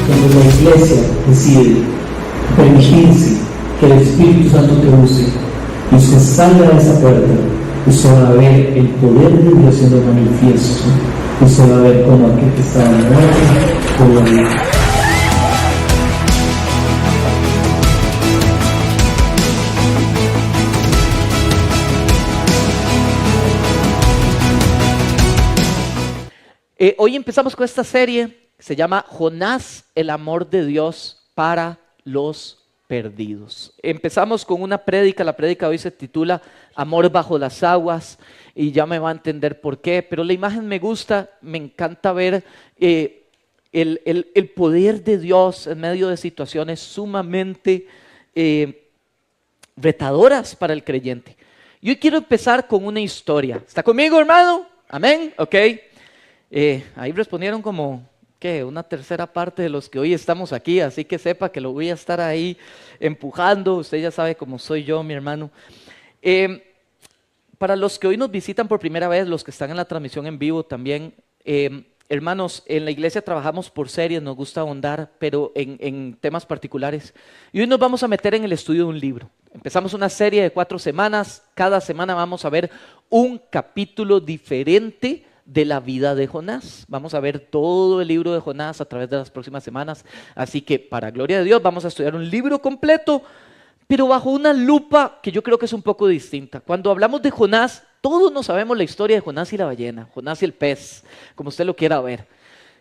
Cuando la iglesia decide permitirse que el Espíritu Santo te use y usted salga de esa puerta, usted va a ver el poder de Dios siendo manifiesto. Usted va a ver cómo aquel que estaba muerto puede vivir. Hoy empezamos con esta serie que se llama Jonás, el amor de Dios para los perdidos. Empezamos con una prédica, la prédica hoy se titula Amor bajo las aguas y ya me va a entender por qué, pero la imagen me gusta, me encanta ver el poder de Dios en medio de situaciones sumamente retadoras para el creyente. Y hoy quiero empezar con una historia. ¿Está conmigo, hermano? Amén, ok. Ahí respondieron como una tercera parte de los que hoy estamos aquí, así que sepa que lo voy a estar ahí empujando. Usted ya sabe cómo soy yo, mi hermano. Para los que hoy nos visitan por primera vez, los que están en la transmisión en vivo también, hermanos, en la iglesia trabajamos por series, nos gusta ahondar, pero en temas particulares. Y hoy nos vamos a meter en el estudio de un libro. Empezamos una serie de 4 semanas, cada semana vamos a ver un capítulo diferente de la vida de Jonás. Vamos a ver todo el libro de Jonás a través de las próximas semanas, así que para gloria de Dios vamos a estudiar un libro completo, pero bajo una lupa que yo creo que es un poco distinta. Cuando hablamos de Jonás, todos no sabemos la historia de Jonás y la ballena, Jonás y el pez, como usted lo quiera ver,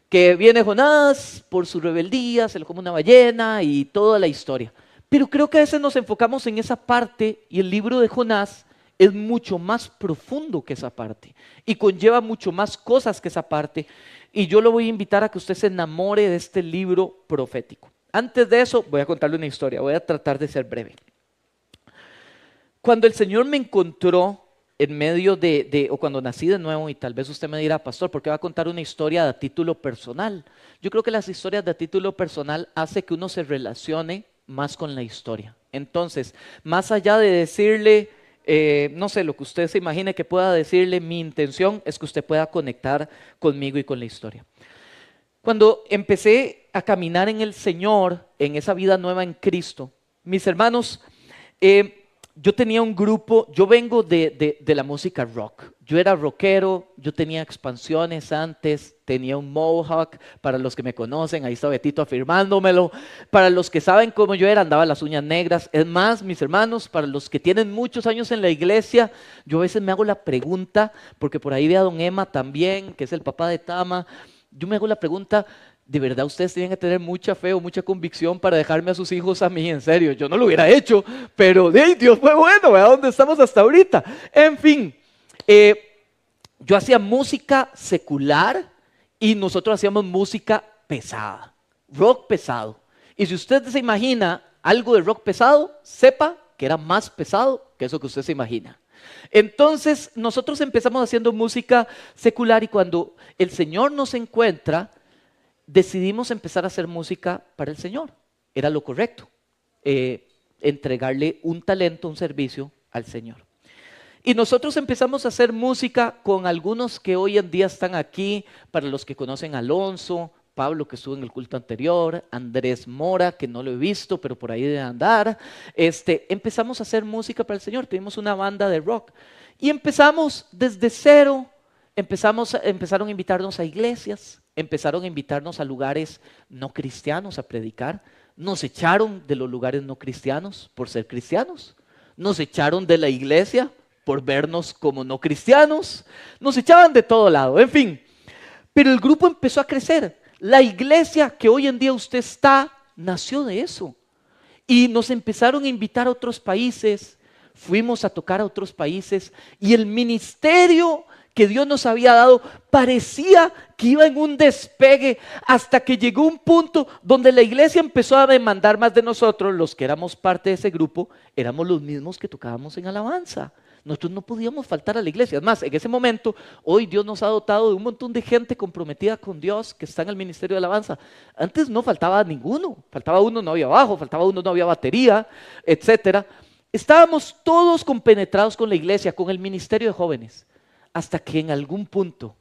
que viene Jonás por su rebeldía, se lo come una ballena y toda la historia, pero creo que a veces nos enfocamos en esa parte y el libro de Jonás es mucho más profundo que esa parte y conlleva mucho más cosas que esa parte, y yo lo voy a invitar a que usted se enamore de este libro profético. Antes de eso voy a contarle una historia, voy a tratar de ser breve. Cuando el Señor me encontró en medio o cuando nací de nuevo, y tal vez usted me dirá, pastor, ¿por qué va a contar una historia de título personal? Yo creo que las historias de título personal hace que uno se relacione más con la historia. Entonces, más allá de decirle no sé, lo que usted se imagine que pueda decirle, mi intención es que usted pueda conectar conmigo y con la historia. Cuando empecé a caminar en el Señor, en esa vida nueva en Cristo, mis hermanos, yo tenía un grupo, yo vengo de la música rock. Yo era rockero, yo tenía expansiones antes, tenía un mohawk, para los que me conocen, ahí está Betito afirmándomelo. Para los que saben cómo yo era, andaba las uñas negras. Es más, mis hermanos, para los que tienen muchos años en la iglesia, yo a veces me hago la pregunta, porque por ahí ve a don Emma también, que es el papá de Tama, yo me hago la pregunta, ¿de verdad ustedes tienen que tener mucha fe o mucha convicción para dejarme a sus hijos a mí? En serio, yo no lo hubiera hecho, pero Dios fue bueno, vea dónde estamos hasta ahorita. En fin, yo hacía música secular y nosotros hacíamos música pesada, rock pesado. Y si usted se imagina algo de rock pesado, sepa que era más pesado que eso que usted se imagina. Entonces nosotros empezamos haciendo música secular y cuando el Señor nos encuentra, decidimos empezar a hacer música para el Señor. Era lo correcto, entregarle un talento, un servicio al Señor. Y nosotros empezamos a hacer música con algunos que hoy en día están aquí, para los que conocen a Alonso, Pablo, que estuvo en el culto anterior, Andrés Mora, que no lo he visto, pero por ahí debe andar. Empezamos a hacer música para el Señor, tuvimos una banda de rock y empezamos desde cero. Empezaron a invitarnos a iglesias, empezaron a invitarnos a lugares no cristianos a predicar. Nos echaron de los lugares no cristianos por ser cristianos. Nos echaron de la iglesia por vernos como no cristianos. Nos echaban de todo lado. En fin, Pero el grupo empezó a crecer. La iglesia que hoy en día usted está, nació de eso. Y nos empezaron a invitar a otros países, fuimos a tocar a otros países y el ministerio que Dios nos había dado parecía que iba en un despegue hasta que llegó un punto donde la iglesia empezó a demandar más de nosotros. Los que éramos parte de ese grupo éramos los mismos que tocábamos en alabanza. Nosotros no podíamos faltar a la iglesia. Es más, en ese momento, hoy Dios nos ha dotado de un montón de gente comprometida con Dios que está en el ministerio de alabanza. Antes no faltaba ninguno. Faltaba uno, no había bajo, faltaba uno, no había batería, etcétera. Estábamos todos compenetrados con la iglesia, con el ministerio de jóvenes, hasta que en algún punto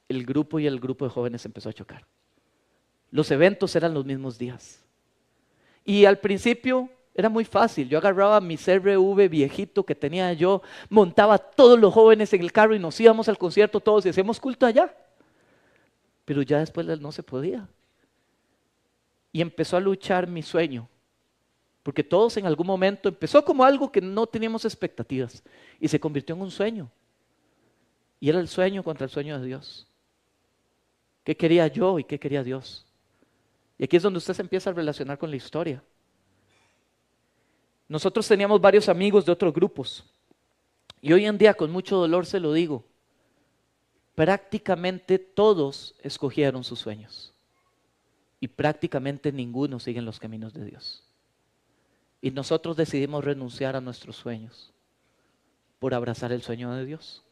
el grupo de jóvenes empezó a chocar. Los eventos eran los mismos días. Y al principio era muy fácil. Yo agarraba mi CRV viejito que tenía yo, montaba a todos los jóvenes en el carro y nos íbamos al concierto todos y hacíamos culto allá. Pero ya después no se podía. Y empezó a luchar mi sueño. Porque todos en algún momento empezó como algo que no teníamos expectativas y se convirtió en un sueño. Y era el sueño contra el sueño de Dios. ¿Qué quería yo y qué quería Dios? Y aquí es donde usted se empieza a relacionar con la historia. Nosotros teníamos varios amigos de otros grupos. Y hoy en día, con mucho dolor se lo digo, prácticamente todos escogieron sus sueños. Y prácticamente ninguno sigue en los caminos de Dios. Y nosotros decidimos renunciar a nuestros sueños por abrazar el sueño de Dios.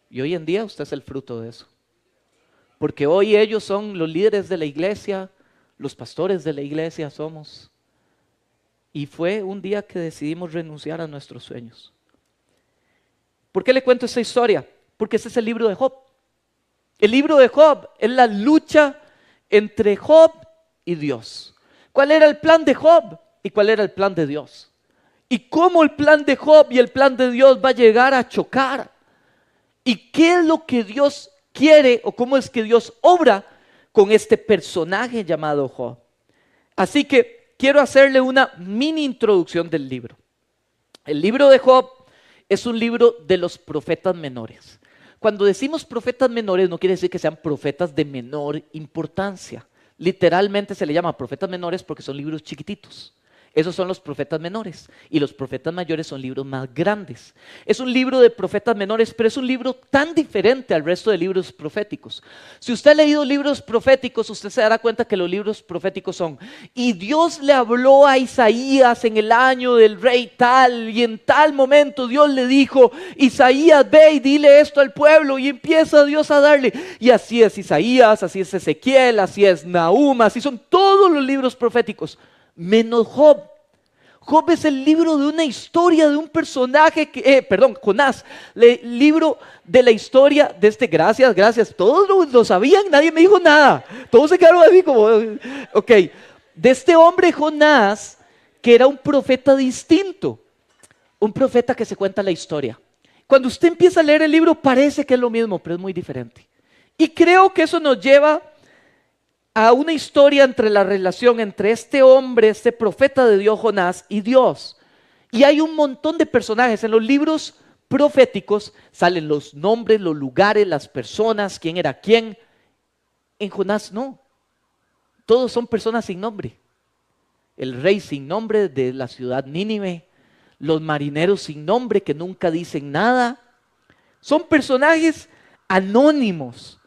Y hoy en día usted es el fruto de eso. Porque hoy ellos son los líderes de la iglesia, los pastores de la iglesia somos. Y fue un día que decidimos renunciar a nuestros sueños. ¿Por qué le cuento esta historia? Porque ese es el libro de Job. El libro de Job es la lucha entre Job y Dios. ¿Cuál era el plan de Job y cuál era el plan de Dios? Y cómo el plan de Job y el plan de Dios va a llegar a chocar. ¿Y qué es lo que Dios quiere o cómo es que Dios obra con este personaje llamado Job? Así que quiero hacerle una mini introducción del libro. El libro de Job es un libro de los profetas menores. Cuando decimos profetas menores no quiere decir que sean profetas de menor importancia. Literalmente se le llama profetas menores porque son libros chiquititos. Esos son los profetas menores y los profetas mayores son libros más grandes. Es un libro de profetas menores, pero es un libro tan diferente al resto de libros proféticos. Si usted ha leído libros proféticos, usted se dará cuenta que los libros proféticos son: y Dios le habló a Isaías en el año del rey tal, y en tal momento Dios le dijo: Isaías, ve y dile esto al pueblo, y empieza Dios a darle. Y así es Isaías, así es Ezequiel, así es Nahum, así son todos los libros proféticos. Menos Job. Job es el libro de una historia de un personaje Jonás, libro de la historia de gracias, todos lo sabían, nadie me dijo nada, todos se quedaron así como, ok, de este hombre Jonás, que era un profeta distinto, un profeta que se cuenta la historia. Cuando usted empieza a leer el libro parece que es lo mismo, pero es muy diferente. Y creo que eso nos lleva a una historia entre la relación entre este hombre, este profeta de Dios Jonás y Dios. Y hay un montón de personajes en los libros proféticos, salen los nombres, los lugares, las personas, quién era quién. En Jonás no, todos son personas sin nombre. El rey sin nombre de la ciudad Nínive, los marineros sin nombre que nunca dicen nada, son personajes anónimos.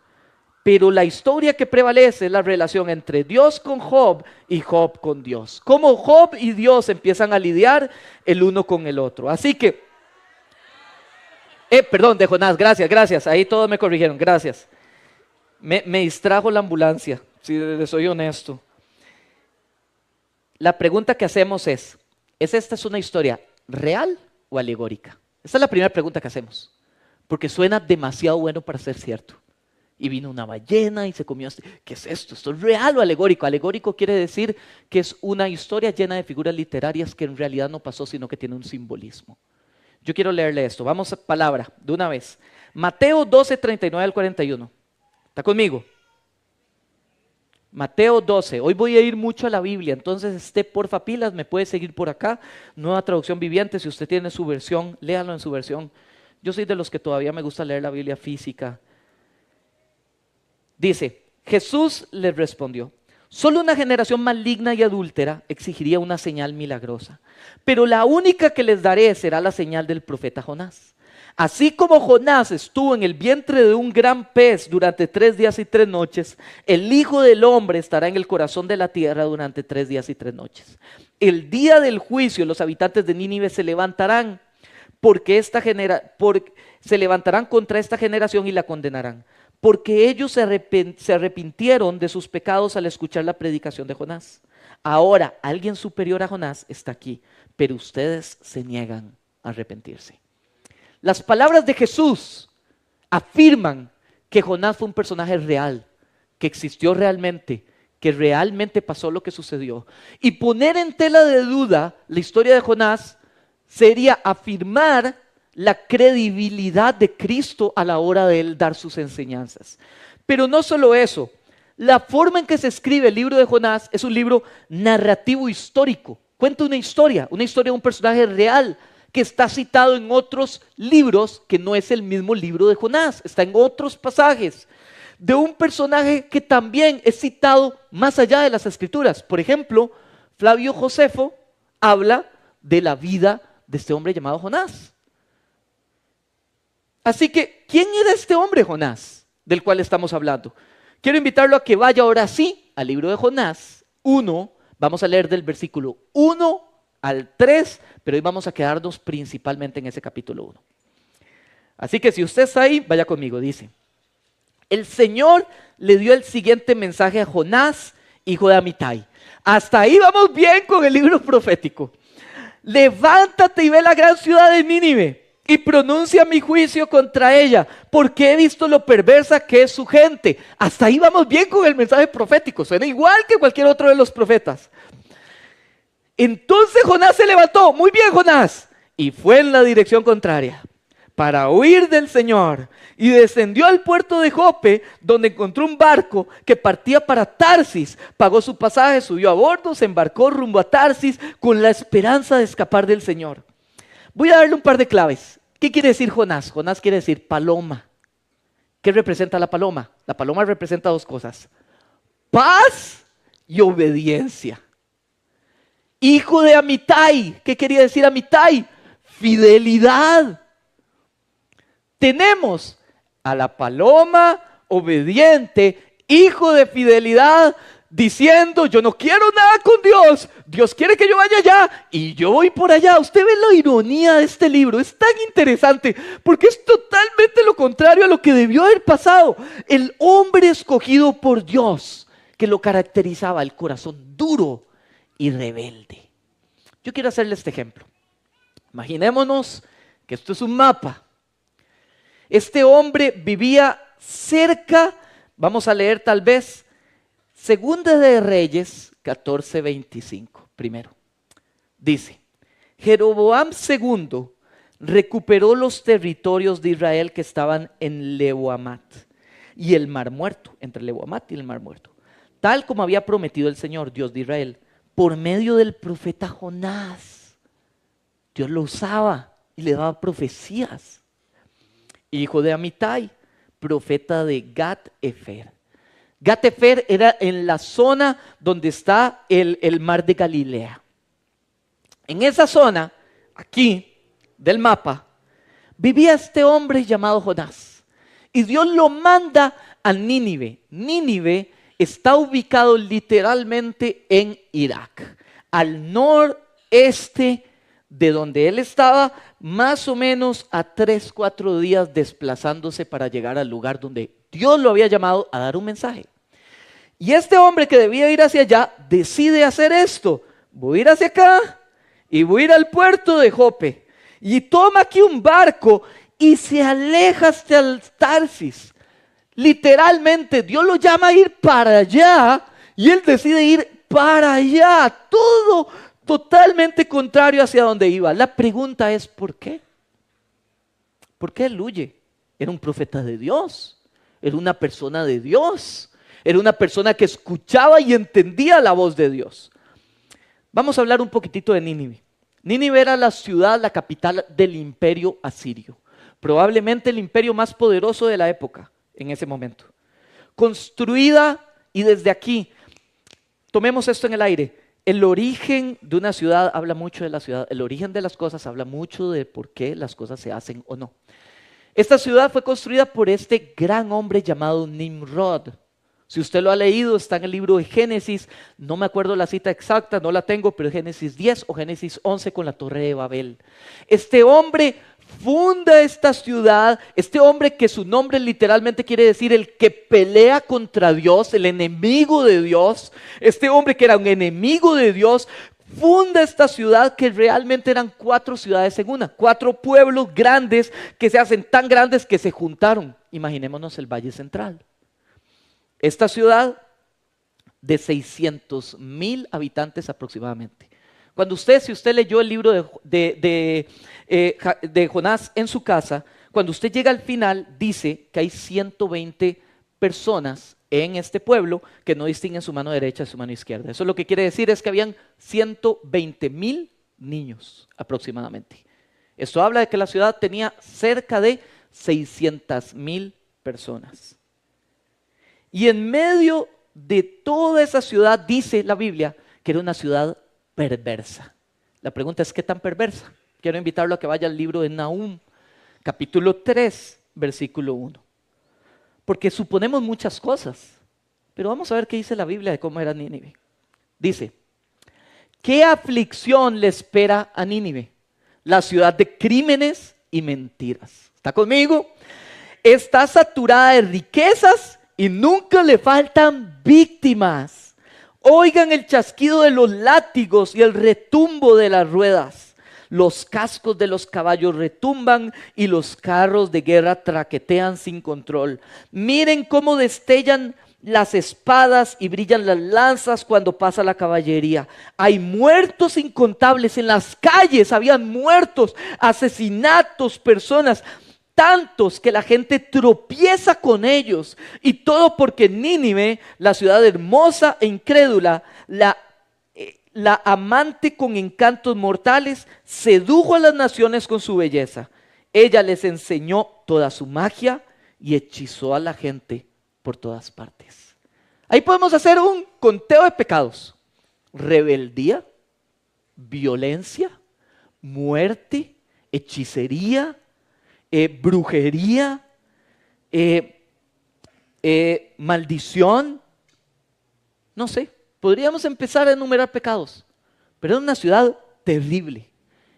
Pero la historia que prevalece es la relación entre Dios con Job y Job con Dios. Cómo Job y Dios empiezan a lidiar el uno con el otro. Así que, perdón, de Jonás, gracias. Ahí todos me corrigieron, gracias. Me distrajo la ambulancia, si les soy honesto. La pregunta que hacemos es ¿esta una historia real o alegórica? Esta es la primera pregunta que hacemos. Porque suena demasiado bueno para ser cierto. Y vino una ballena y se comió. ¿Qué es esto? ¿Esto es real o alegórico? Alegórico quiere decir que es una historia llena de figuras literarias que en realidad no pasó, sino que tiene un simbolismo. Yo quiero leerle esto. Vamos a palabra, de una vez. Mateo 12, 39 al 41. ¿Está conmigo? Mateo 12. Hoy voy a ir mucho a la Biblia, entonces porfa pilas, me puede seguir por acá. Nueva Traducción Viviente, si usted tiene su versión, léalo en su versión. Yo soy de los que todavía me gusta leer la Biblia física. Dice, Jesús les respondió, solo una generación maligna y adúltera exigiría una señal milagrosa, pero la única que les daré será la señal del profeta Jonás. Así como Jonás estuvo en el vientre de un gran pez durante 3 días y 3 noches, el Hijo del Hombre estará en el corazón de la tierra durante 3 días y 3 noches. El día del juicio los habitantes de Nínive se levantarán se levantarán contra esta generación y la condenarán, porque ellos se arrepintieron de sus pecados al escuchar la predicación de Jonás. Ahora, alguien superior a Jonás está aquí, pero ustedes se niegan a arrepentirse. Las palabras de Jesús afirman que Jonás fue un personaje real, que existió realmente, que realmente pasó lo que sucedió. Y poner en tela de duda la historia de Jonás sería afirmar la credibilidad de Cristo a la hora de él dar sus enseñanzas. Pero no solo eso, la forma en que se escribe el libro de Jonás es un libro narrativo histórico. Cuenta una historia de un personaje real que está citado en otros libros, que no es el mismo libro de Jonás, está en otros pasajes, de un personaje que también es citado más allá de las escrituras. Por ejemplo, Flavio Josefo habla de la vida de este hombre llamado Jonás. Así que, ¿quién era este hombre Jonás del cual estamos hablando? Quiero invitarlo a que vaya ahora sí al libro de Jonás 1, vamos a leer del versículo 1 al 3, pero hoy vamos a quedarnos principalmente en ese capítulo 1. Así que si usted está ahí, vaya conmigo, dice. El Señor le dio el siguiente mensaje a Jonás, hijo de Amitai. Hasta ahí vamos bien con el libro profético. Levántate y ve la gran ciudad de Nínive y pronuncia mi juicio contra ella, porque he visto lo perversa que es su gente. Hasta ahí vamos bien con el mensaje profético, suena igual que cualquier otro de los profetas. Entonces Jonás se levantó, muy bien Jonás, y fue en la dirección contraria para huir del Señor, y descendió al puerto de Jope, donde encontró un barco que partía para Tarsis. Pagó su pasaje, subió a bordo, se embarcó rumbo a Tarsis con la esperanza de escapar del Señor. Voy a darle un par de claves. ¿Qué quiere decir Jonás? Jonás quiere decir paloma. ¿Qué representa la paloma? La paloma representa 2 cosas: paz y obediencia. Hijo de Amitai. ¿Qué quería decir Amitai? Fidelidad. Tenemos a la paloma obediente, hijo de fidelidad, diciendo: yo no quiero nada con Dios, Dios quiere que yo vaya allá y yo voy por allá. Usted ve la ironía de este libro, es tan interesante porque es totalmente lo contrario a lo que debió haber pasado. El hombre escogido por Dios, que lo caracterizaba, el corazón duro y rebelde. Yo quiero hacerle este ejemplo. Imaginémonos que esto es un mapa. Este hombre vivía cerca, vamos a leer tal vez Segunda de Reyes 14:25 primero. Dice: Jeroboam II recuperó los territorios de Israel que estaban en Lebo-Amat y el Mar Muerto, entre Lebo-Amat y el Mar Muerto, tal como había prometido el Señor, Dios de Israel, por medio del profeta Jonás. Dios lo usaba y le daba profecías. Hijo de Amitai, profeta de Gat-Efer. Gat-Efer era en la zona donde está el mar de Galilea. En esa zona, aquí del mapa, vivía este hombre llamado Jonás. Y Dios lo manda a Nínive. Nínive está ubicado literalmente en Irak, al noreste de donde él estaba, más o menos a 3-4 días desplazándose para llegar al lugar donde Dios lo había llamado a dar un mensaje. Y este hombre que debía ir hacia allá, decide hacer esto: voy a ir hacia acá y voy a ir al puerto de Jope. Y toma aquí un barco y se aleja hasta el Tarsis. Literalmente, Dios lo llama a ir para allá y él decide ir para allá. Todo totalmente contrario hacia donde iba. La pregunta es: ¿por qué? ¿Por qué él huye? Era un profeta de Dios, era una persona de Dios, era una persona que escuchaba y entendía la voz de Dios. Vamos a hablar un poquitito de Nínive. Nínive era la ciudad, la capital del imperio asirio, probablemente el imperio más poderoso de la época en ese momento. construida, y desde aquí, tomemos esto en el aire. El origen de una ciudad habla mucho de la ciudad. El origen de las cosas habla mucho de por qué las cosas se hacen o no. Esta ciudad fue construida por este gran hombre llamado Nimrod. Si usted lo ha leído, está en el libro de Génesis. No me acuerdo la cita exacta, no la tengo, pero Génesis 10 o Génesis 11 con la Torre de Babel. Este hombre funda esta ciudad, este hombre que su nombre literalmente quiere decir el que pelea contra Dios, el enemigo de Dios. Este hombre que era un enemigo de Dios, funda esta ciudad que realmente eran 4 ciudades en una, 4 pueblos grandes que se hacen tan grandes que se juntaron. Imaginémonos el Valle Central. Esta ciudad de 600,000 habitantes aproximadamente. Si usted leyó el libro de Jonás en su casa, cuando usted llega al final dice que hay 120 personas en este pueblo que no distinguen su mano derecha de su mano izquierda. Eso lo que quiere decir es que habían 120,000 niños aproximadamente. Esto habla de que la ciudad tenía cerca de 600,000 personas. Y en medio de toda esa ciudad dice la Biblia que era una ciudad perversa. La pregunta es, ¿qué tan perversa? Quiero invitarlo a que vaya al libro de Nahum, capítulo 3, versículo 1. Porque suponemos muchas cosas, pero vamos a ver qué dice la Biblia de cómo era Nínive. Dice, ¿qué aflicción le espera a Nínive? La ciudad de crímenes y mentiras. ¿Está conmigo? Está saturada de riquezas y nunca le faltan víctimas. Oigan el chasquido de los látigos y el retumbo de las ruedas. Los cascos de los caballos retumban y los carros de guerra traquetean sin control. Miren cómo destellan las espadas y brillan las lanzas cuando pasa la caballería. Hay muertos incontables en las calles, habían muertos, asesinatos, personas, tantos que la gente tropieza con ellos. Y todo porque Nínive, la ciudad hermosa e incrédula, la amante con encantos mortales, sedujo a las naciones con su belleza. Ella les enseñó toda su magia y hechizó a la gente por todas partes. Ahí podemos hacer un conteo de pecados: rebeldía, violencia, muerte, hechicería, brujería, maldición. No sé, podríamos empezar a enumerar pecados, pero era una ciudad terrible.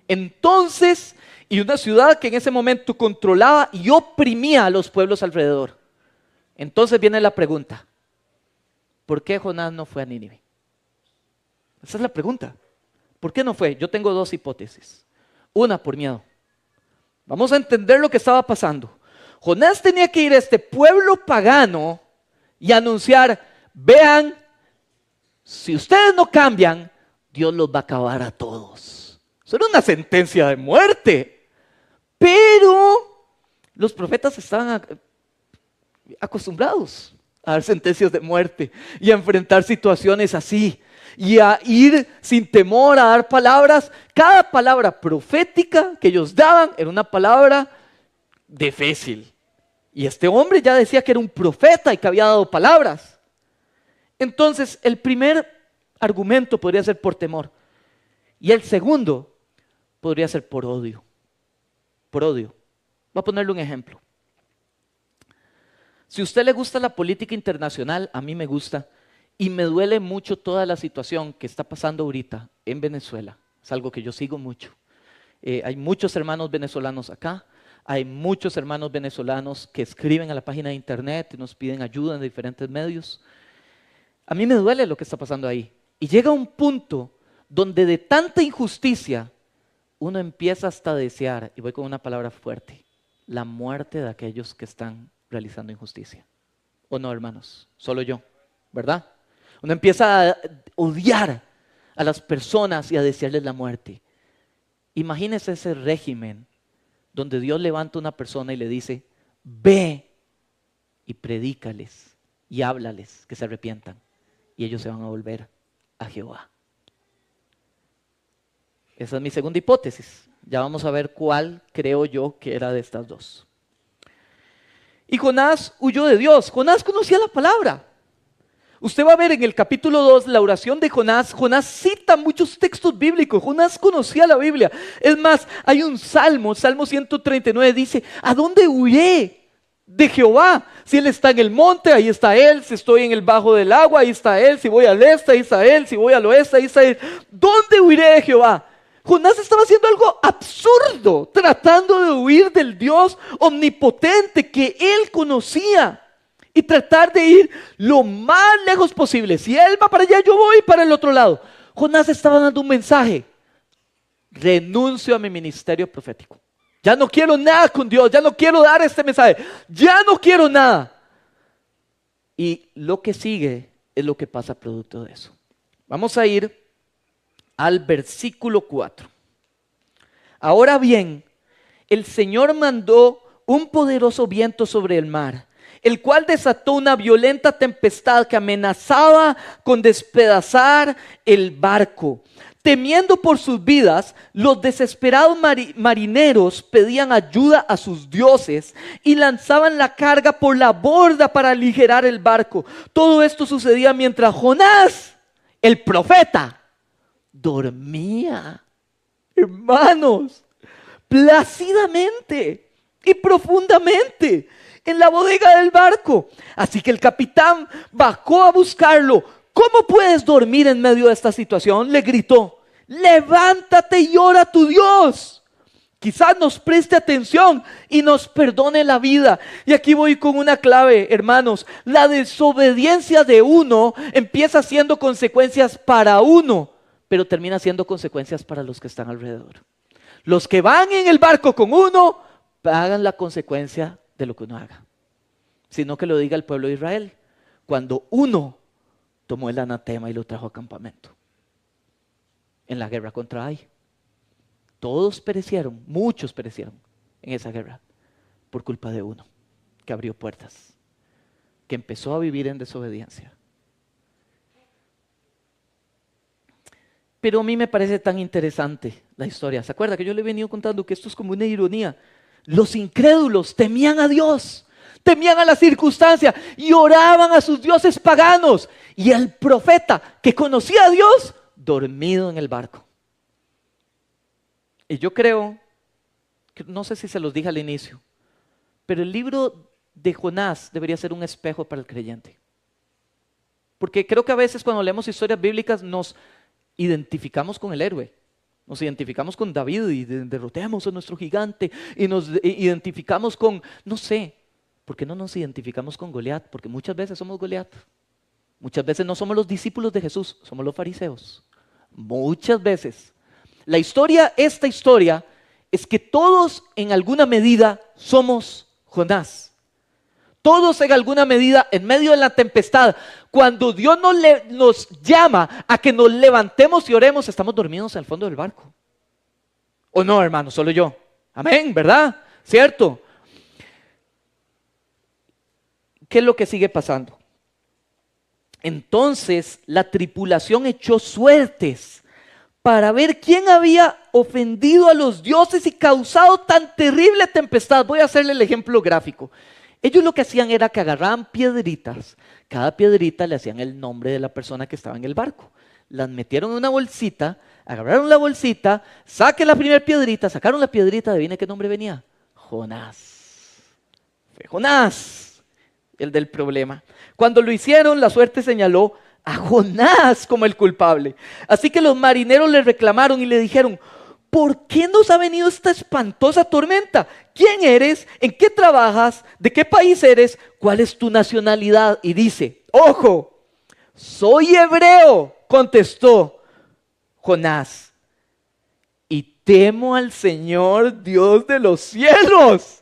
Entonces, y una ciudad que en ese momento controlaba y oprimía a los pueblos alrededor. Entonces viene la pregunta: ¿por qué Jonás no fue a Nínive? Esa es la pregunta. ¿Por qué no fue? Yo tengo 2 hipótesis. Una, por miedo. Vamos a entender lo que estaba pasando. Jonás tenía que ir a este pueblo pagano y anunciar: vean, si ustedes no cambian, Dios los va a acabar a todos. Eso era una sentencia de muerte. Pero los profetas estaban acostumbrados a dar sentencias de muerte y a enfrentar situaciones así, y a ir sin temor a dar palabras. Cada palabra profética que ellos daban era una palabra difícil. Y este hombre ya decía que era un profeta y que había dado palabras. Entonces, el primer argumento podría ser por temor. Y el segundo podría ser por odio. Por odio. Voy a ponerle un ejemplo. Si a usted le gusta la política internacional, a mí me gusta, y me duele mucho toda la situación que está pasando ahorita en Venezuela. Es algo que yo sigo mucho. Hay muchos hermanos venezolanos acá. Hay muchos hermanos venezolanos que escriben a la página de internet y nos piden ayuda en diferentes medios. A mí me duele lo que está pasando ahí. Y llega un punto donde de tanta injusticia uno empieza hasta a desear, y voy con una palabra fuerte, la muerte de aquellos que están realizando injusticia. ¿O no, hermanos? Solo yo, ¿verdad? Uno empieza a odiar a las personas y a desearles la muerte. Imagínese ese régimen donde Dios levanta a una persona y le dice: ve y predícales y háblales que se arrepientan, y ellos se van a volver a Jehová. Esa es mi segunda hipótesis. Ya vamos a ver cuál creo yo que era de estas 2. Y Jonás huyó de Dios. Jonás conocía la palabra. Usted va a ver en el capítulo 2 la oración de Jonás. Jonás cita muchos textos bíblicos. Jonás conocía la Biblia. Es más, hay un salmo, Salmo 139, dice: ¿a dónde huiré de Jehová? Si Él está en el monte, ahí está Él. Si estoy en el bajo del agua, ahí está Él. Si voy al este, ahí está Él. Si voy al oeste, ahí está Él. ¿Dónde huiré de Jehová? Jonás estaba haciendo algo absurdo, tratando de huir del Dios omnipotente que él conocía y tratar de ir lo más lejos posible. Si él va para allá, yo voy para el otro lado. Jonás estaba dando un mensaje: renuncio a mi ministerio profético. Ya no quiero nada con Dios, ya no quiero dar este mensaje, ya no quiero nada. Y lo que sigue es lo que pasa producto de eso. Vamos a ir al versículo 4. Ahora bien, el Señor mandó un poderoso viento sobre el mar, el cual desató una violenta tempestad que amenazaba con despedazar el barco. Temiendo por sus vidas, los desesperados marineros pedían ayuda a sus dioses y lanzaban la carga por la borda para aligerar el barco. Todo esto sucedía mientras Jonás, el profeta, dormía, hermanos, plácidamente y profundamente en la bodega del barco. Así que el capitán bajó a buscarlo. ¿Cómo puedes dormir en medio de esta situación?, le gritó. Levántate y ora a tu Dios. Quizás nos preste atención y nos perdone la vida. Y aquí voy con una clave, hermanos. La desobediencia de uno empieza siendo consecuencias para uno, pero termina siendo consecuencias para los que están alrededor. Los que van en el barco con uno pagan la consecuencia de lo que uno haga. Sino que lo diga el pueblo de Israel, cuando uno tomó el anatema y lo trajo a campamento en la guerra contra Ai. Todos perecieron, muchos perecieron en esa guerra por culpa de uno que abrió puertas, que empezó a vivir en desobediencia. Pero a mí me parece tan interesante la historia. ¿Se acuerda que yo le he venido contando que esto es como una ironía? Los incrédulos temían a Dios, temían a la circunstancia y oraban a sus dioses paganos. Y el profeta que conocía a Dios, dormido en el barco. Y yo creo, que no sé si se los dije al inicio, pero el libro de Jonás debería ser un espejo para el creyente. Porque creo que a veces cuando leemos historias bíblicas nos identificamos con el héroe. Nos identificamos con David y derrotemos a nuestro gigante. Y nos identificamos con, no sé, ¿por qué no nos identificamos con Goliat? Porque muchas veces somos Goliat. Muchas veces no somos los discípulos de Jesús, somos los fariseos. Muchas veces. Esta historia es que todos en alguna medida somos Jonás. Todos en alguna medida en medio de la tempestad, cuando Dios nos llama a que nos levantemos y oremos, estamos dormidos al fondo del barco. ¿O no, hermano? Solo yo. Amén, ¿verdad? ¿Cierto? ¿Qué es lo que sigue pasando? Entonces la tripulación echó suertes para ver quién había ofendido a los dioses y causado tan terrible tempestad. Voy a hacerle el ejemplo gráfico. Ellos lo que hacían era que agarraban piedritas. Cada piedrita le hacían el nombre de la persona que estaba en el barco. Las metieron en una bolsita, agarraron la bolsita, saquen la primera piedrita, sacaron la piedrita, ¿adivina qué nombre venía? Jonás. Fue Jonás el del problema. Cuando lo hicieron, la suerte señaló a Jonás como el culpable. Así que los marineros le reclamaron y le dijeron: ¿por qué nos ha venido esta espantosa tormenta? ¿Quién eres? ¿En qué trabajas? ¿De qué país eres? ¿Cuál es tu nacionalidad? Y dice: ¡ojo! Soy hebreo, contestó Jonás, y temo al Señor Dios de los cielos.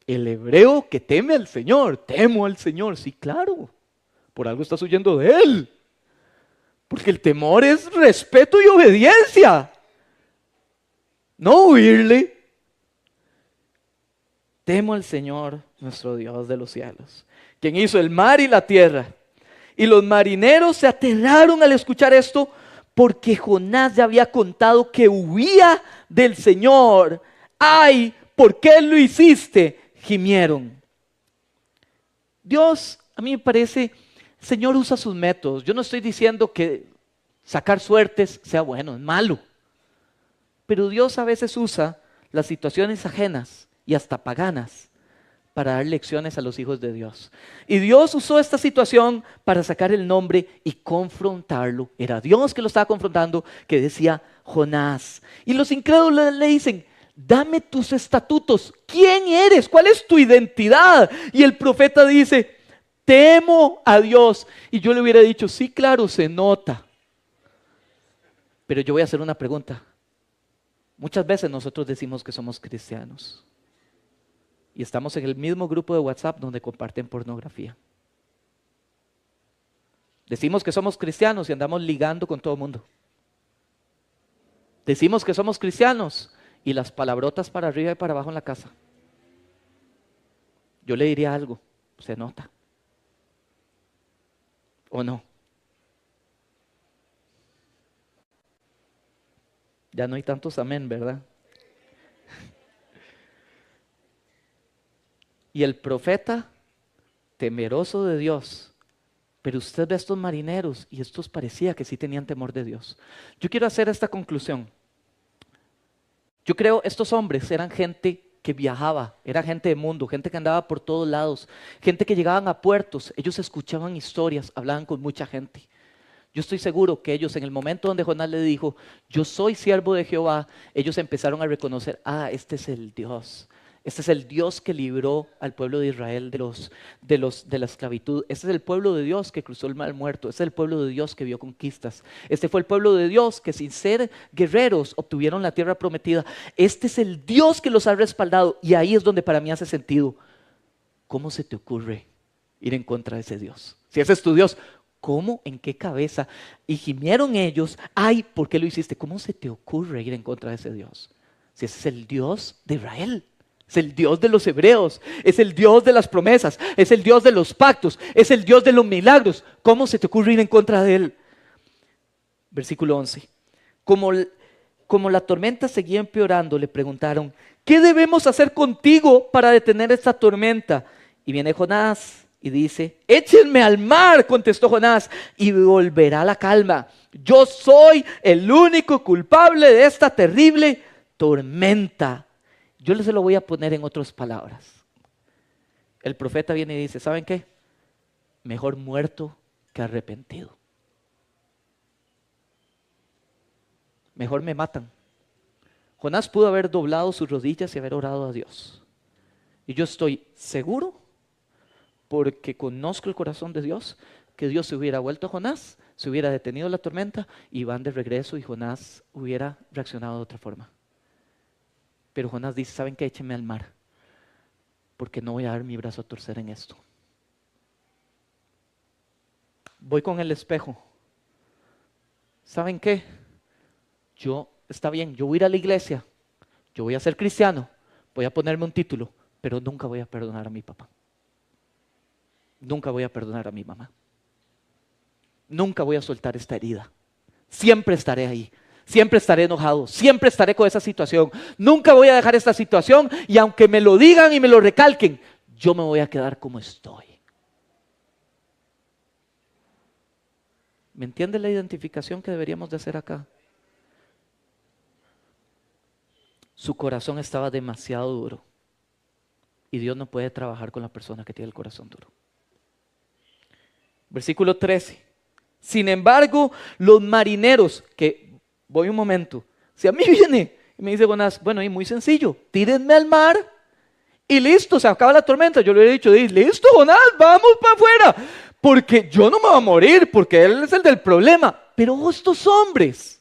El hebreo que teme al Señor, temo al Señor, sí, claro, por algo estás huyendo de Él, porque el temor es respeto y obediencia, no huirle. Temo al Señor, nuestro Dios de los cielos, quien hizo el mar y la tierra. Y los marineros se aterraron al escuchar esto, porque Jonás ya había contado que huía del Señor. ¡Ay! ¿Por qué lo hiciste?, gimieron. Dios, a mí me parece, el Señor usa sus métodos. Yo no estoy diciendo que sacar suertes sea bueno, es malo. Pero Dios a veces usa las situaciones ajenas y hasta paganas para dar lecciones a los hijos de Dios. Y Dios usó esta situación para sacar el nombre y confrontarlo. Era Dios que lo estaba confrontando, que decía Jonás. Y los incrédulos le dicen, dame tus estatutos. ¿Quién eres? ¿Cuál es tu identidad? Y el profeta dice, temo a Dios. Y yo le hubiera dicho, sí, claro, se nota. Pero yo voy a hacer una pregunta. Muchas veces nosotros decimos que somos cristianos y estamos en el mismo grupo de WhatsApp donde comparten pornografía. Decimos que somos cristianos y andamos ligando con todo el mundo. Decimos que somos cristianos y las palabrotas para arriba y para abajo en la casa. Yo le diría algo, se nota. ¿O no? Ya no hay tantos amén, ¿verdad? Y el profeta, temeroso de Dios, pero usted ve a estos marineros y estos parecía que sí tenían temor de Dios. Yo quiero hacer esta conclusión. Yo creo estos hombres eran gente que viajaba, era gente de mundo, gente que andaba por todos lados, gente que llegaban a puertos, ellos escuchaban historias, hablaban con mucha gente. Yo estoy seguro que ellos en el momento donde Jonás le dijo, yo soy siervo de Jehová, ellos empezaron a reconocer, este es el Dios. Este es el Dios que libró al pueblo de Israel de la esclavitud. Este es el pueblo de Dios que cruzó el mar muerto. Este es el pueblo de Dios que vio conquistas. Este fue el pueblo de Dios que sin ser guerreros obtuvieron la tierra prometida. Este es el Dios que los ha respaldado. Y ahí es donde para mí hace sentido. ¿Cómo se te ocurre ir en contra de ese Dios? Si ese es tu Dios, ¿cómo? ¿En qué cabeza? Y gimieron ellos, ¿por qué lo hiciste? ¿Cómo se te ocurre ir en contra de ese Dios? Si ese es el Dios de Israel. Es el Dios de los hebreos, es el Dios de las promesas, es el Dios de los pactos, es el Dios de los milagros. ¿Cómo se te ocurre ir en contra de él? Versículo 11. Como la tormenta seguía empeorando, le preguntaron, ¿qué debemos hacer contigo para detener esta tormenta? Y viene Jonás y dice, échenme al mar, contestó Jonás, y volverá la calma. Yo soy el único culpable de esta terrible tormenta. Yo se lo voy a poner en otras palabras. El profeta viene y dice, ¿saben qué? Mejor muerto que arrepentido. Mejor me matan. Jonás pudo haber doblado sus rodillas y haber orado a Dios. Y yo estoy seguro, porque conozco el corazón de Dios, que Dios se hubiera vuelto a Jonás, se hubiera detenido la tormenta y van de regreso y Jonás hubiera reaccionado de otra forma. Pero Jonás dice, ¿saben qué? Échenme al mar, porque no voy a dar mi brazo a torcer en esto. Voy con el espejo. ¿Saben qué? Está bien, yo voy a ir a la iglesia, yo voy a ser cristiano, voy a ponerme un título, pero nunca voy a perdonar a mi papá. Nunca voy a perdonar a mi mamá. Nunca voy a soltar esta herida. Siempre estaré ahí. Siempre estaré enojado, siempre estaré con esa situación. Nunca voy a dejar esta situación y aunque me lo digan y me lo recalquen, yo me voy a quedar como estoy. ¿Me entiende la identificación que deberíamos de hacer acá? Su corazón estaba demasiado duro y Dios no puede trabajar con la persona que tiene el corazón duro. Versículo 13. Sin embargo, los marineros voy un momento. Si a mí viene y me dice Jonás, bueno, y muy sencillo, tírenme al mar y listo, se acaba la tormenta. Yo le he dicho, listo Jonás, vamos para afuera, porque yo no me voy a morir, porque él es el del problema. Pero estos hombres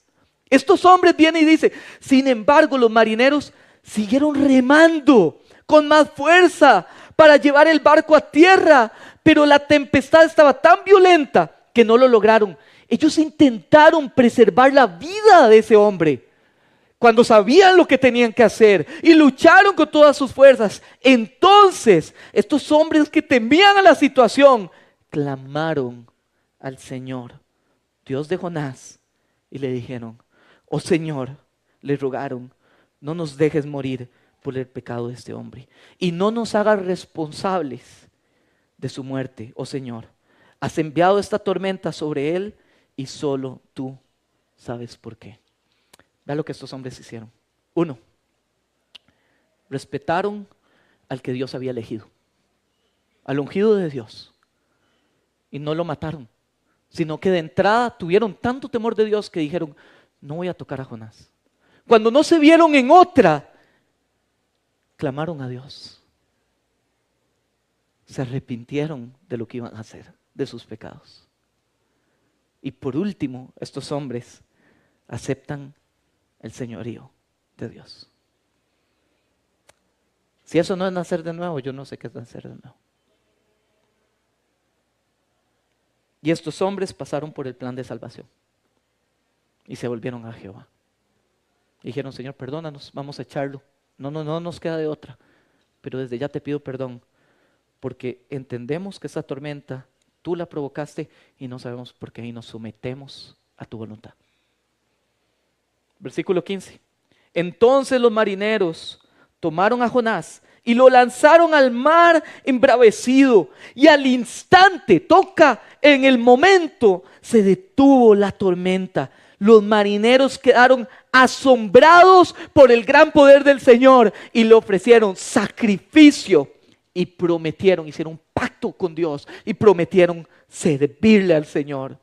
vienen y dicen, sin embargo, los marineros siguieron remando con más fuerza para llevar el barco a tierra, pero la tempestad estaba tan violenta que no lo lograron. Ellos intentaron preservar la vida de ese hombre cuando sabían lo que tenían que hacer y lucharon con todas sus fuerzas. Entonces, estos hombres que temían a la situación clamaron al Señor, Dios de Jonás, y le dijeron, oh Señor, le rogaron, no nos dejes morir por el pecado de este hombre y no nos hagas responsables de su muerte, oh Señor. Has enviado esta tormenta sobre él y solo tú sabes por qué. Vea lo que estos hombres hicieron. 1, respetaron al que Dios había elegido, al ungido de Dios, y no lo mataron, sino que de entrada tuvieron tanto temor de Dios que dijeron: no voy a tocar a Jonás. Cuando no se vieron en otra, clamaron a Dios. Se arrepintieron de lo que iban a hacer, de sus pecados. Y por último, estos hombres aceptan el señorío de Dios. Si eso no es nacer de nuevo, yo no sé qué es nacer de nuevo. Y estos hombres pasaron por el plan de salvación y se volvieron a Jehová. Dijeron: Señor, perdónanos, vamos a echarlo. No nos queda de otra. Pero desde ya te pido perdón, porque entendemos que esa tormenta tú la provocaste y no sabemos por qué, y nos sometemos a tu voluntad. Versículo 15. Entonces los marineros tomaron a Jonás y lo lanzaron al mar embravecido, y al instante, en el momento, se detuvo la tormenta. Los marineros quedaron asombrados por el gran poder del Señor y le ofrecieron sacrificio y prometieron, hicieron un pacto con Dios y prometieron servirle al Señor.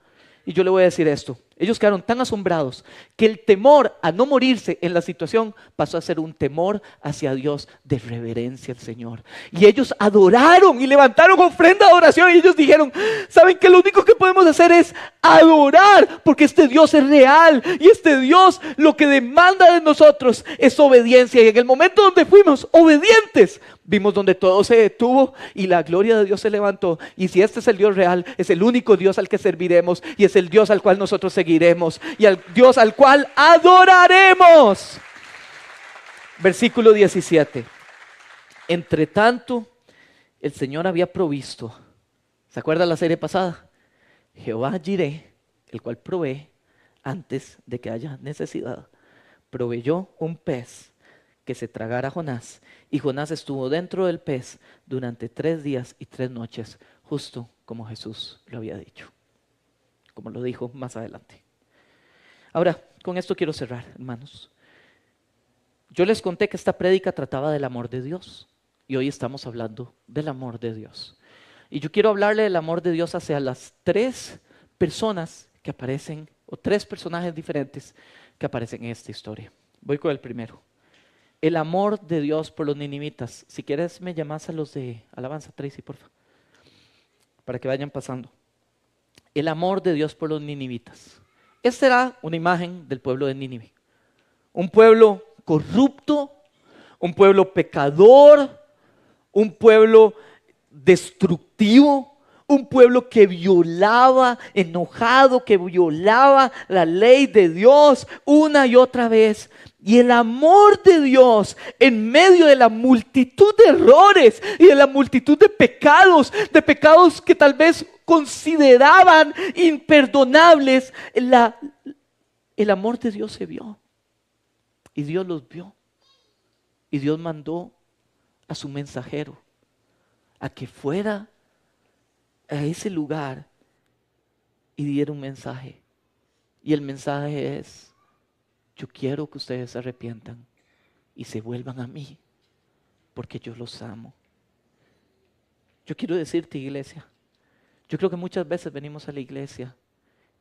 Y yo le voy a decir esto: ellos quedaron tan asombrados que el temor a no morirse en la situación pasó a ser un temor hacia Dios de reverencia al Señor. Y ellos adoraron y levantaron ofrenda de adoración, y ellos dijeron: ¿saben qué? Lo único que podemos hacer es adorar, porque este Dios es real, y este Dios lo que demanda de nosotros es obediencia. Y en el momento donde fuimos obedientes, vimos donde todo se detuvo y la gloria de Dios se levantó. Y si este es el Dios real, es el único Dios al que serviremos, y es el Dios al cual nosotros seguiremos, y al Dios al cual adoraremos. Versículo 17. Entre tanto, el Señor había provisto. ¿Se acuerda la serie pasada? Jehová Jireh, el cual provee antes de que haya necesidad, proveyó un pez que se tragara a Jonás, y Jonás estuvo dentro del pez durante 3 días y 3 noches, justo como Jesús lo había dicho, como lo dijo más adelante. Ahora, con esto quiero cerrar, hermanos. Yo les conté que esta prédica trataba del amor de Dios, y hoy estamos hablando del amor de Dios. Y yo quiero hablarle del amor de Dios hacia las 3 personas que aparecen, o 3 personajes diferentes que aparecen en esta historia. Voy con el primero. El amor de Dios por los ninivitas. Si quieres me llamas a los de alabanza, Tracy, por favor, para que vayan pasando. El amor de Dios por los ninivitas. Esta era una imagen del pueblo de Nínive. Un pueblo corrupto, un pueblo pecador, un pueblo destructivo, un pueblo que violaba, enojado, que violaba la ley de Dios una y otra vez. Y el amor de Dios en medio de la multitud de errores y de la multitud de pecados que tal vez consideraban imperdonables, el amor de Dios se vio. Y Dios los vio. Y Dios mandó a su mensajero a que fuera a ese lugar y diera un mensaje. Y el mensaje es: yo quiero que ustedes se arrepientan y se vuelvan a mí, porque yo los amo. Yo quiero decirte, iglesia, yo creo que muchas veces venimos a la iglesia.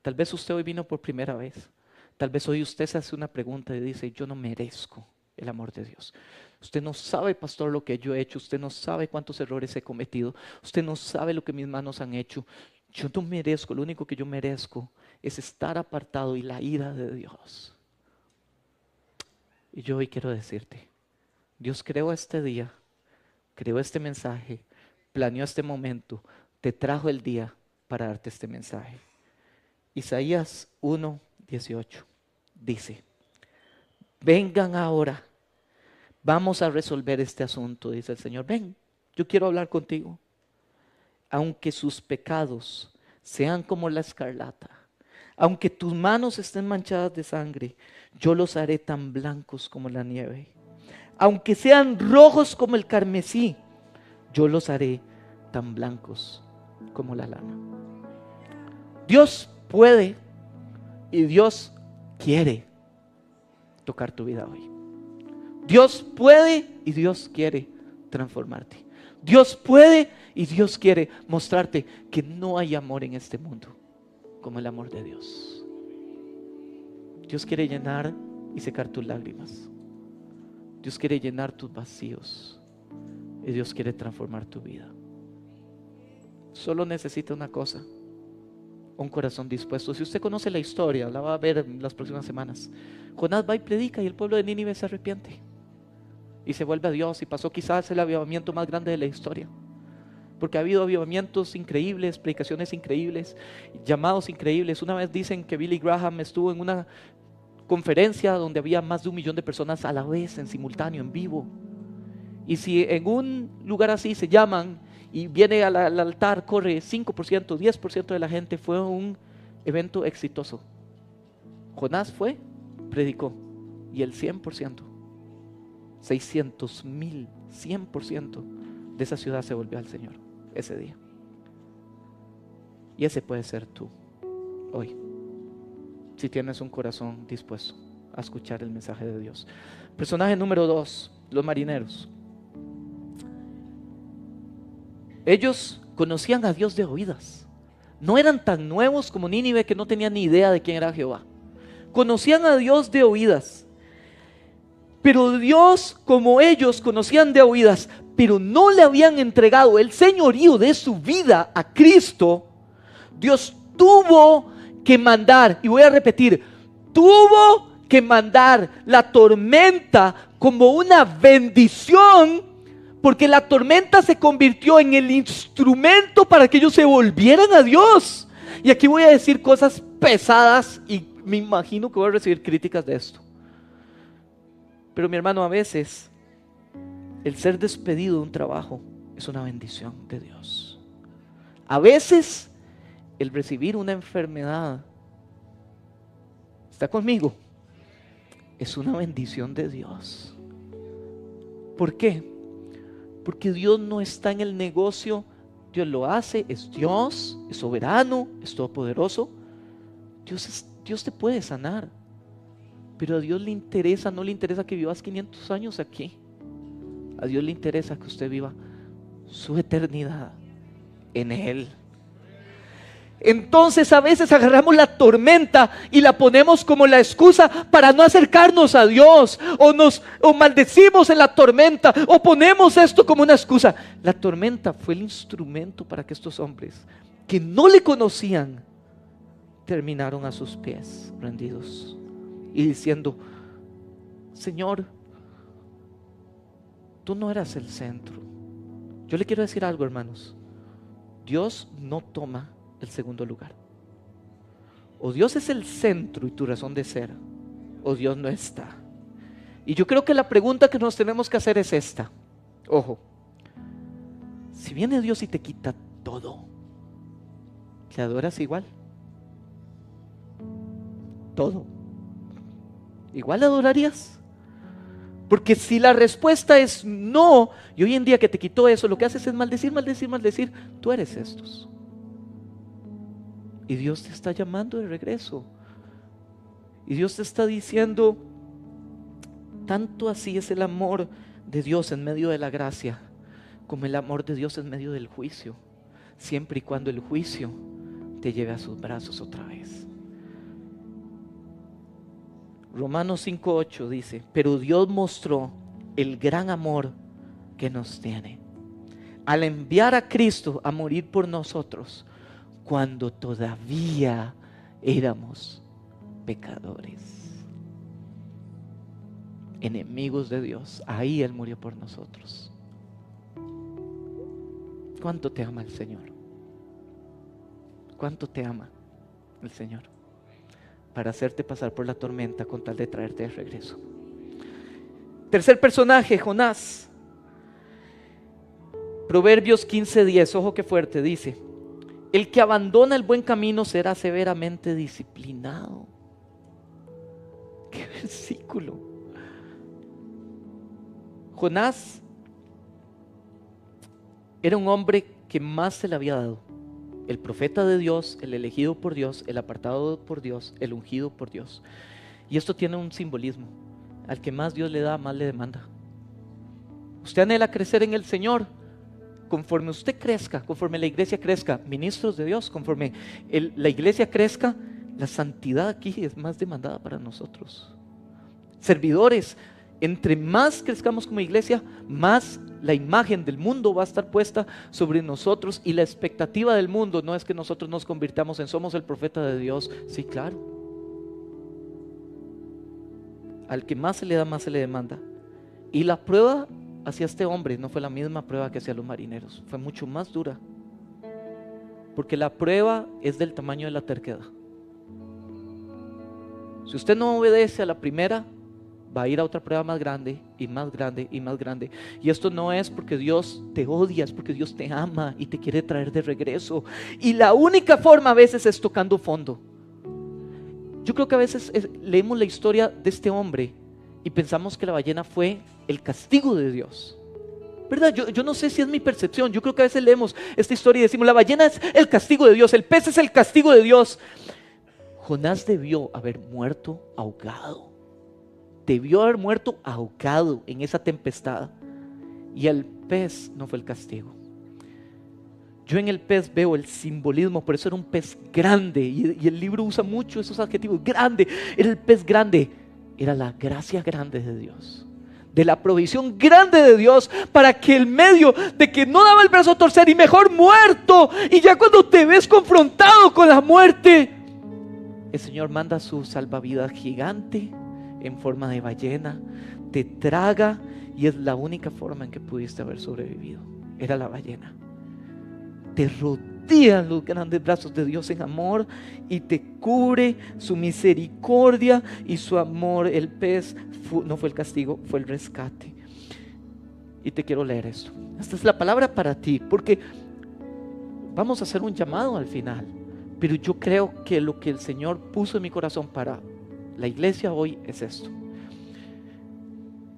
Tal vez usted hoy vino por primera vez. Tal vez hoy usted se hace una pregunta y dice: yo no merezco el amor de Dios. Usted no sabe, pastor, lo que yo he hecho. Usted no sabe cuántos errores he cometido. Usted no sabe lo que mis manos han hecho. Yo no merezco. Lo único que yo merezco es estar apartado y la ira de Dios. Y yo hoy quiero decirte: Dios creó este día, creó este mensaje, planeó este momento, te trajo el día para darte este mensaje. Isaías 1:18 dice: vengan ahora, vamos a resolver este asunto, dice el Señor. Ven, yo quiero hablar contigo. Aunque sus pecados sean como la escarlata, aunque tus manos estén manchadas de sangre, yo los haré tan blancos como la nieve. Aunque sean rojos como el carmesí, yo los haré tan blancos como la lana. Dios puede y Dios quiere tocar tu vida hoy. Dios puede y Dios quiere transformarte. Dios puede y Dios quiere mostrarte que no hay amor en este mundo como el amor de Dios. Dios quiere llenar y secar tus lágrimas. Dios quiere llenar tus vacíos y Dios quiere transformar tu vida. Solo necesita una cosa: un corazón dispuesto. Si usted conoce la historia, la va a ver en las próximas semanas. Jonás va y predica y el pueblo de Nínive se arrepiente y se vuelve a Dios, y pasó quizás el avivamiento más grande de la historia, porque ha habido avivamientos increíbles, predicaciones increíbles, llamados increíbles. Una vez dicen que Billy Graham estuvo en una conferencia donde había más de 1 millón de personas a la vez, en simultáneo, en vivo. Y si en un lugar así se llaman y viene al altar, corre 5%, 10% de la gente, fue un evento exitoso. Jonás fue, predicó, y el 100%, 600,000, 100% de esa ciudad se volvió al Señor ese día. Y ese puede ser tú hoy, si tienes un corazón dispuesto a escuchar el mensaje de Dios. Personaje número 2, los marineros. Ellos conocían a Dios de oídas. No eran tan nuevos como Nínive, que no tenían ni idea de quién era Jehová. Conocían a Dios de oídas. Pero Dios, como ellos conocían de oídas, pero no le habían entregado el señorío de su vida a Cristo, Dios tuvo que mandar, y voy a repetir, tuvo que mandar la tormenta como una bendición, porque la tormenta se convirtió en el instrumento para que ellos se volvieran a Dios. Y aquí voy a decir cosas pesadas y me imagino que voy a recibir críticas de esto. Pero mi hermano, a veces el ser despedido de un trabajo es una bendición de Dios. A veces el recibir una enfermedad, ¿está conmigo?, es una bendición de Dios. ¿Por qué? Porque Dios no está en el negocio. Dios lo hace, es Dios, es soberano, es todopoderoso. Dios te puede sanar, pero a Dios le interesa, no le interesa que vivas 500 años aquí. A Dios le interesa que usted viva su eternidad en Él. Entonces a veces agarramos la tormenta y la ponemos como la excusa para no acercarnos a Dios, o maldecimos en la tormenta, o ponemos esto como una excusa. La tormenta fue el instrumento para que estos hombres que no le conocían terminaron a sus pies rendidos y diciendo: Señor, tú no eras el centro. Yo le quiero decir algo, hermanos. Dios no toma el segundo lugar. O Dios es el centro y tu razón de ser, o Dios no está. Y yo creo que la pregunta que nos tenemos que hacer es esta. Ojo, si viene Dios y te quita todo, ¿le adoras igual? Todo. ¿Igual le adorarías? Porque si la respuesta es no, y hoy en día que te quitó eso, lo que haces es maldecir, maldecir, maldecir, tú eres estos. Y Dios te está llamando de regreso. Y Dios te está diciendo: tanto así es el amor de Dios en medio de la gracia, como el amor de Dios en medio del juicio, siempre y cuando el juicio te lleve a sus brazos otra vez. Romanos 5:8 dice: pero Dios mostró el gran amor que nos tiene al enviar a Cristo a morir por nosotros cuando todavía éramos pecadores, enemigos de Dios. Ahí Él murió por nosotros. ¿Cuánto te ama el Señor? ¿Cuánto te ama el Señor para hacerte pasar por la tormenta con tal de traerte de regreso? Tercer personaje, Jonás. Proverbios 15:10, ojo que fuerte, dice: el que abandona el buen camino será severamente disciplinado. ¡Qué versículo! Jonás era un hombre que más se le había dado. El profeta de Dios, el elegido por Dios, el apartado por Dios, el ungido por Dios. Y esto tiene un simbolismo. Al que más Dios le da, más le demanda. Usted anhela crecer en el Señor. Conforme usted crezca, conforme la iglesia crezca, ministros de Dios, conforme la iglesia crezca, la santidad aquí es más demandada para nosotros. Servidores, entre más crezcamos como iglesia, más la imagen del mundo va a estar puesta sobre nosotros, y la expectativa del mundo no es que nosotros nos convirtamos en somos el profeta de Dios. Sí, claro. Al que más se le da, más se le demanda. Y la prueba hacia este hombre no fue la misma prueba que hacia los marineros, fue mucho más dura, porque la prueba es del tamaño de la terquedad. Si usted no obedece a la primera, va a ir a otra prueba más grande y más grande y más grande. Y esto no es porque Dios te odia, es porque Dios te ama y te quiere traer de regreso. Y la única forma a veces es tocando fondo. Yo creo que a veces leemos la historia de este hombre y pensamos que la ballena fue el castigo de Dios, ¿verdad? Yo no sé si es mi percepción. Yo creo que a veces leemos esta historia y decimos, la ballena es el castigo de Dios, el pez es el castigo de Dios. Jonás debió haber muerto ahogado. Debió haber muerto ahogado en esa tempestad. Y el pez no fue el castigo. Yo en el pez veo el simbolismo, por eso era un pez grande. Y el libro usa mucho esos adjetivos. Grande, era el pez grande. Era la gracia grande de Dios, de la provisión grande de Dios, para que en medio de que no daba el brazo a torcer y mejor muerto, y ya cuando te ves confrontado con la muerte, el Señor manda su salvavidas gigante en forma de ballena, te traga, y es la única forma en que pudiste haber sobrevivido, era la ballena. Te rodean los grandes brazos de Dios en amor y te cubre su misericordia y su amor. El pez no fue el castigo, fue el rescate. Y te quiero leer esto. Esta es la palabra para ti, porque vamos a hacer un llamado al final, pero yo creo que lo que el Señor puso en mi corazón para la iglesia hoy es esto.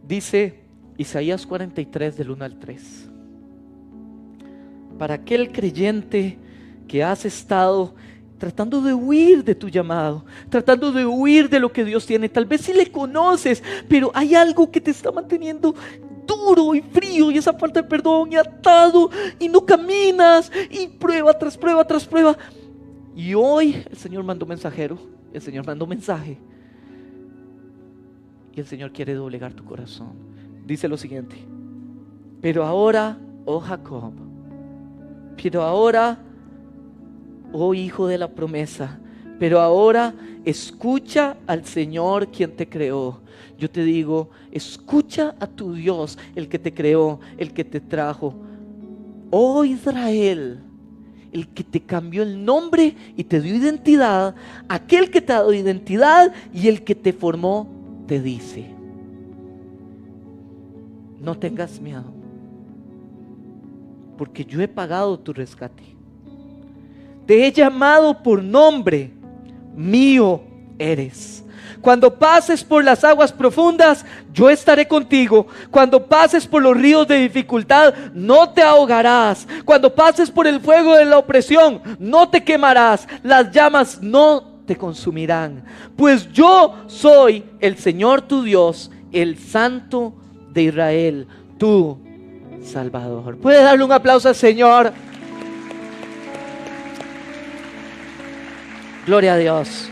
Dice Isaías 43 del 1 al 3. Para aquel creyente que has estado tratando de huir de tu llamado, tratando de huir de lo que Dios tiene, tal vez sí le conoces, pero hay algo que te está manteniendo duro y frío, y esa falta de perdón, y atado, y no caminas, y prueba tras prueba tras prueba. Y hoy el Señor mandó mensajero, el Señor mandó mensaje, y el Señor quiere doblegar tu corazón. Dice lo siguiente: pero ahora, oh Jacob, pero ahora, oh hijo de la promesa, pero ahora escucha al Señor quien te creó. Yo te digo, escucha a tu Dios, el que te creó, el que te trajo. Oh Israel, el que te cambió el nombre y te dio identidad, aquel que te ha dado identidad y el que te formó, te dice: no tengas miedo, porque yo he pagado tu rescate. Te he llamado por nombre, mío eres. Cuando pases por las aguas profundas, yo estaré contigo. Cuando pases por los ríos de dificultad, no te ahogarás. Cuando pases por el fuego de la opresión, no te quemarás. Las llamas no te consumirán. Pues yo soy el Señor tu Dios, el Santo de Israel, tu Salvador. ¿Puede darle un aplauso al Señor? Gloria a Dios.